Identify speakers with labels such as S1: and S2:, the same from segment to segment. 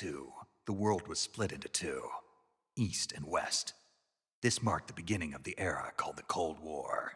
S1: 1962, the world was split into two, East and West. This marked the beginning of the era called the Cold War.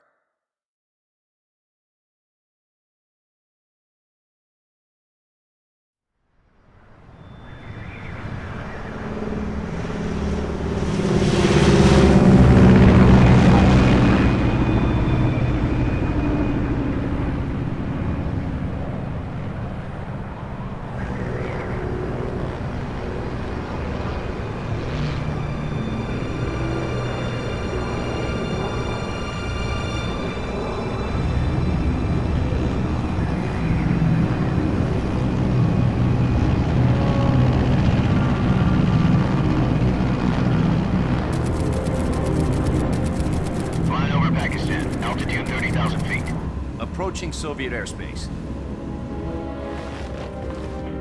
S2: Approaching Soviet airspace.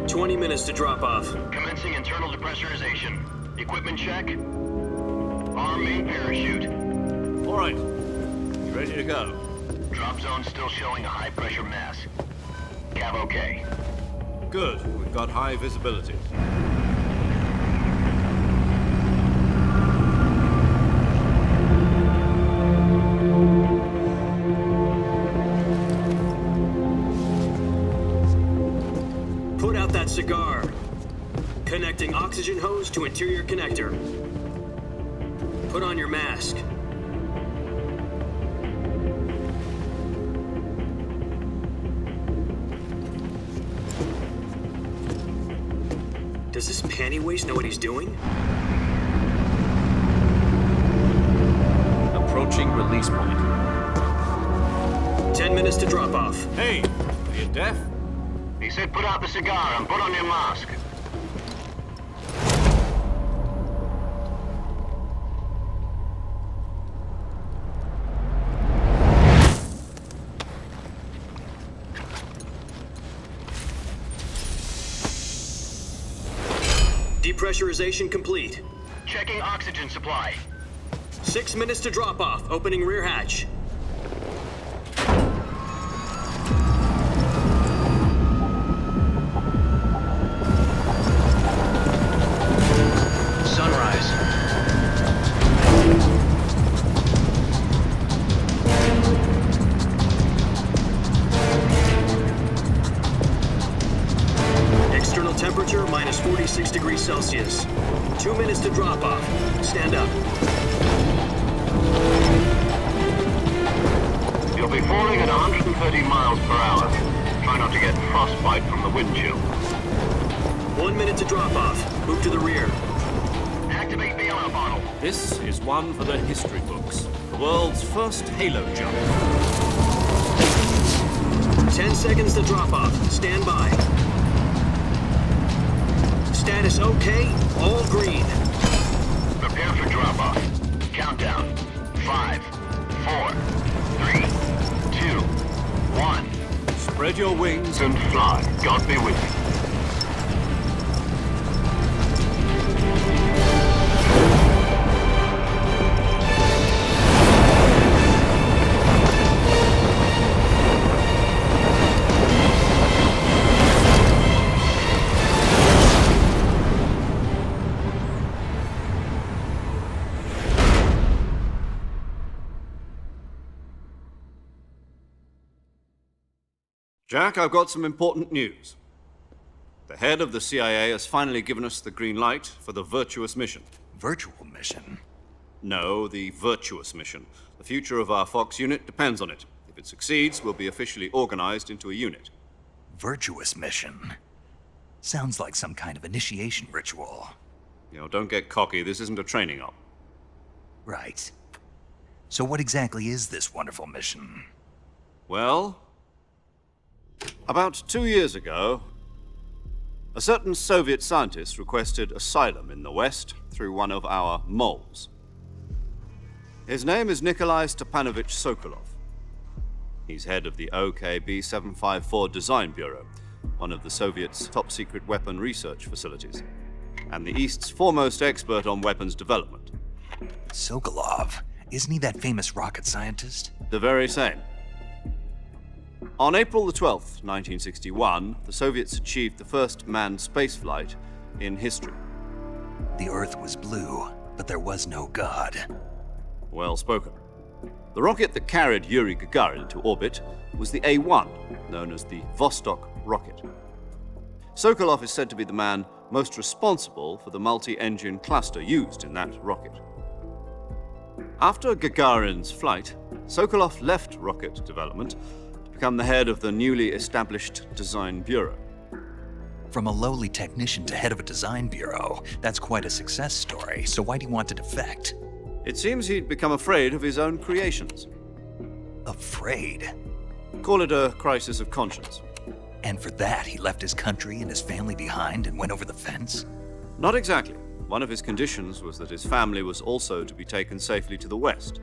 S3: 20 minutes to drop off.
S4: Commencing internal depressurization. Equipment check. Arm main parachute.
S2: All right. You ready to go?
S4: Drop zone still showing a high pressure mass. Cav okay.
S2: Good. We've got high visibility.
S3: Put out that cigar. Connecting oxygen hose to interior connector. Put on your mask. Does this panty waste know what he's doing?
S2: Approaching release point.
S3: 10 minutes to drop off.
S2: Hey, are you deaf?
S4: He said put out the cigar and put on your mask.
S3: Depressurization complete.
S4: Checking oxygen supply.
S3: 6 minutes to drop off. Opening rear hatch.
S4: Sunrise.
S3: External temperature minus 46 degrees Celsius. 2 minutes to drop off. Stand up.
S4: You'll be falling at 130 miles per hour. Try not to get frostbite from the wind chill.
S3: 1 minute to drop off. Move to the rear.
S4: Activate bailout bottle.
S2: This is one for the history books. The world's first halo jump.
S3: 10 seconds to drop off. Stand by. Status okay. All green.
S4: Prepare for drop off. Countdown. 5, 4, 3, 2, 1.
S2: Spread your wings
S4: And fly. God be with you.
S2: Jack, I've got some important news. The head of the CIA has finally given us the green light for the Virtuous mission.
S1: Virtual mission?
S2: No, the Virtuous mission. The future of our Fox unit depends on it. If it succeeds, we'll be officially organized into a unit.
S1: Virtuous mission? Sounds like some kind of initiation ritual.
S2: You know, don't get cocky. This isn't a training op.
S1: Right. So what exactly is this wonderful mission?
S2: Well, about 2 years ago, a certain Soviet scientist requested asylum in the West through one of our moles. His name is Nikolai Stepanovich Sokolov. He's head of the OKB-754 Design Bureau, one of the Soviets' top-secret weapon research facilities, and the East's foremost expert on weapons development.
S1: Sokolov? Isn't he that famous rocket scientist?
S2: The very same. On April the 12th, 1961, the Soviets achieved the first manned spaceflight in history.
S1: The Earth was blue, but there was no God.
S2: Well spoken. The rocket that carried Yuri Gagarin to orbit was the A-1, known as the Vostok rocket. Sokolov is said to be the man most responsible for the multi-engine cluster used in that rocket. After Gagarin's flight, Sokolov left rocket development to become the head of the newly established Design Bureau.
S1: From a lowly technician to head of a design bureau, that's quite a success story, so why do you want to defect?
S2: It seems he'd become afraid of his own creations.
S1: Afraid?
S2: Call it a crisis of conscience.
S1: And for that, he left his country and his family behind and went over the fence?
S2: Not exactly. One of his conditions was that his family was also to be taken safely to the west.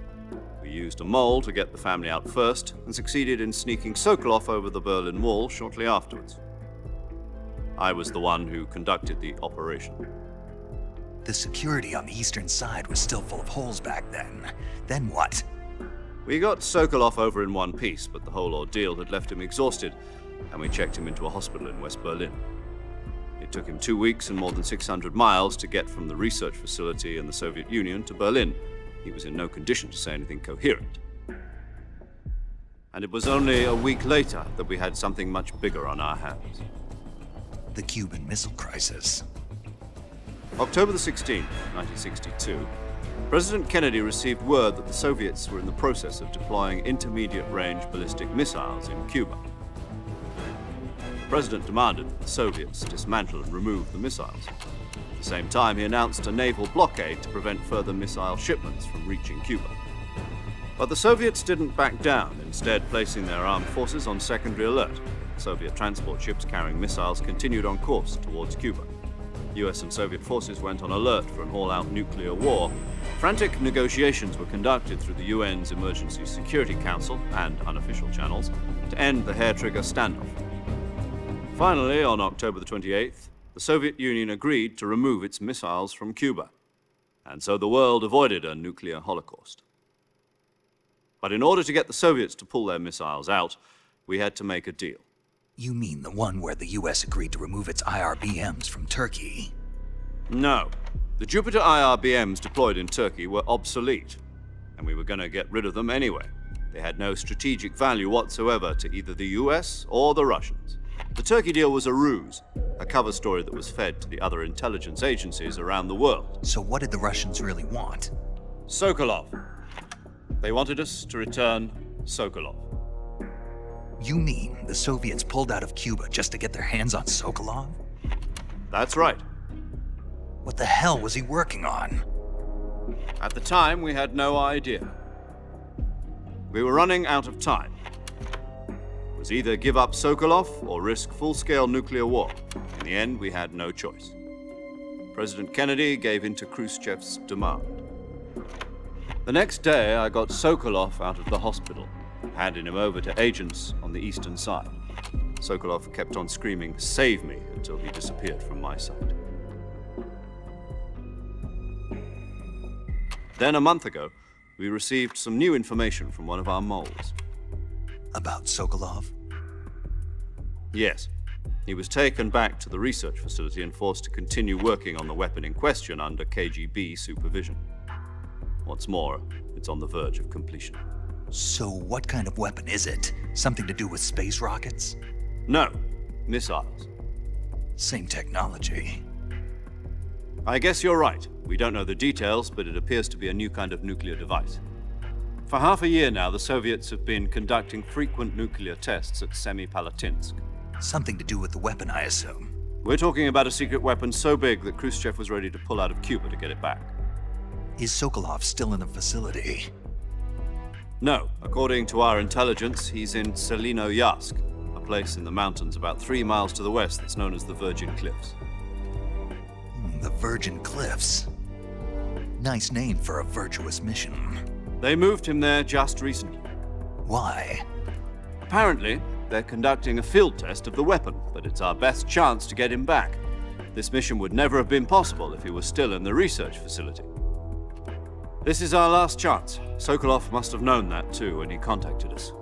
S2: We used a mole to get the family out first and succeeded in sneaking Sokolov over the Berlin Wall shortly afterwards. I was the one who conducted the operation.
S1: The security on the eastern side was still full of holes back then. Then what?
S2: We got Sokolov over in one piece, but the whole ordeal had left him exhausted, and we checked him into a hospital in West Berlin. It took him 2 weeks and more than 600 miles to get from the research facility in the Soviet Union to Berlin. He was in no condition to say anything coherent. And it was only a week later that we had something much bigger on our hands.
S1: The Cuban Missile Crisis.
S2: October the 16th, 1962, President Kennedy received word that the Soviets were in the process of deploying intermediate-range ballistic missiles in Cuba. The President demanded that the Soviets dismantle and remove the missiles. At the same time, he announced a naval blockade to prevent further missile shipments from reaching Cuba. But the Soviets didn't back down, instead placing their armed forces on secondary alert. Soviet transport ships carrying missiles continued on course towards Cuba. US and Soviet forces went on alert for an all-out nuclear war. Frantic negotiations were conducted through the UN's Emergency Security Council and unofficial channels to end the hair-trigger standoff. Finally, on October the 28th, the Soviet Union agreed to remove its missiles from Cuba, and so the world avoided a nuclear holocaust. But in order to get the Soviets to pull their missiles out, we had to make a deal.
S1: You mean the one where the US agreed to remove its IRBMs from Turkey?
S2: No. The Jupiter IRBMs deployed in Turkey were obsolete, and we were going to get rid of them anyway. They had no strategic value whatsoever to either the US or the Russians. The Turkey deal was a ruse, a cover story that was fed to the other intelligence agencies around the world.
S1: So what did the Russians really want?
S2: Sokolov. They wanted us to return Sokolov.
S1: You mean the Soviets pulled out of Cuba just to get their hands on Sokolov?
S2: That's right.
S1: What the hell was he working on?
S2: At the time, we had no idea. We were running out of time. It was either give up Sokolov or risk full-scale nuclear war. In the end, we had no choice. President Kennedy gave in to Khrushchev's demand. The next day, I got Sokolov out of the hospital, handing him over to agents on the eastern side. Sokolov kept on screaming, "Save me," until he disappeared from my sight. Then, a month ago, we received some new information from one of our moles.
S1: About Sokolov?
S2: Yes. He was taken back to the research facility and forced to continue working on the weapon in question under KGB supervision. What's more, it's on the verge of completion.
S1: So what kind of weapon is it? Something to do with space rockets?
S2: No, missiles.
S1: Same technology.
S2: I guess you're right. We don't know the details, but it appears to be a new kind of nuclear device. For half a year now, the Soviets have been conducting frequent nuclear tests at Semipalatinsk.
S1: Something to do with the weapon, I assume.
S2: We're talking about a secret weapon so big that Khrushchev was ready to pull out of Cuba to get it back.
S1: Is Sokolov still in the facility?
S2: No. According to our intelligence, he's in Selinoyarsk, a place in the mountains about 3 miles to the west that's known as the Virgin Cliffs.
S1: The Virgin Cliffs. Nice name for a virtuous mission.
S2: They moved him there just recently.
S1: Why?
S2: Apparently, they're conducting a field test of the weapon, but it's our best chance to get him back. This mission would never have been possible if he was still in the research facility. This is our last chance. Sokolov must have known that too when he contacted us.